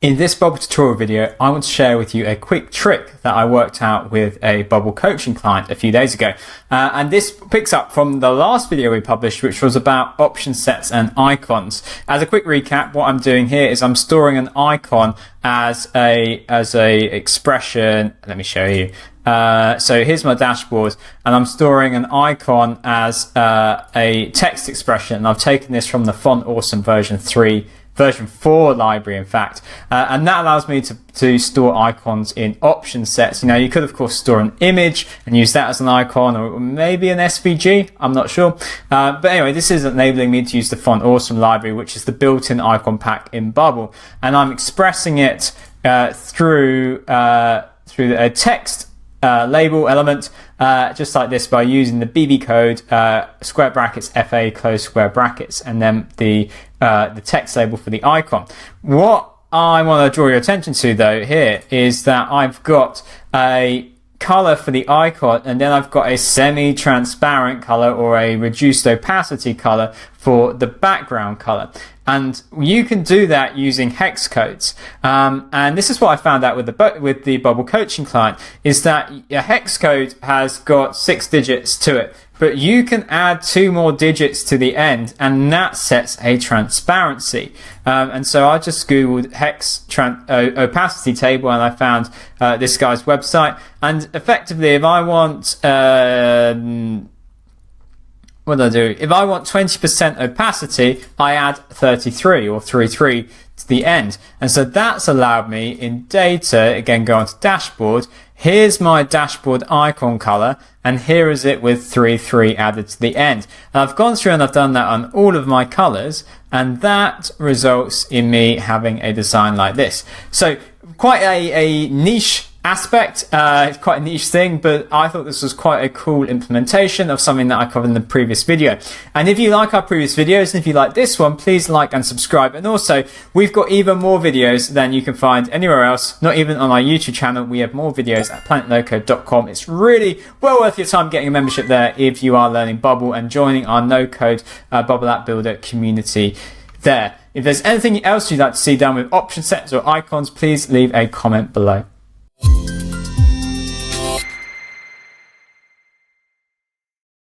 In this bubble tutorial video, I want to share with you a quick trick that I worked out with a bubble coaching client a few days ago. And this picks up from the last video we published, which was about option sets and icons. As a quick recap, what I'm doing here is I'm storing an icon as a expression. Let me show you. So here's my dashboard, and I'm storing an icon as a text expression. And I've taken this from the Font Awesome version 4 library, in fact, and that allows me to store icons in option sets. You know, you could of course store an image and use that as an icon, or maybe an SVG, I'm not sure, but anyway, this is enabling me to use the Font Awesome library, which is the built-in icon pack in Bubble, and I'm expressing it through a text label element, just like this, by using the BB code, square brackets, FA, close square brackets, and then the text label for the icon. What I want to draw your attention to though here is that I've got a color for the icon, and then I've got a semi-transparent color or a reduced opacity color for the background color. And you can do that using hex codes. And this is what I found out with the Bubble coaching client, is that a hex code has got 6 digits to it, but you can add 2 more digits to the end, and that sets a transparency. And so I just Googled hex opacity table, and I found this guy's website. And effectively, if I want what do I do? If I want 20% opacity, I add 33 or 33 to the end. And so that's allowed me in data, again, go onto dashboard. Here's my dashboard icon color, and here is it with 33 added to the end. And I've gone through and I've done that on all of my colors, and that results in me having a design like this. So quite a niche aspect, it's quite a niche thing, but I thought this was quite a cool implementation of something that I covered in the previous video. And if you like our previous videos, and if you like this one, please like and subscribe. And also, we've got even more videos than you can find anywhere else, not even on our YouTube channel. We have more videos at planetnocode.com. It's really well worth your time getting a membership there if you are learning Bubble and joining our no-code Bubble App Builder community there. If there's anything else you'd like to see done with option sets or icons, please leave a comment below.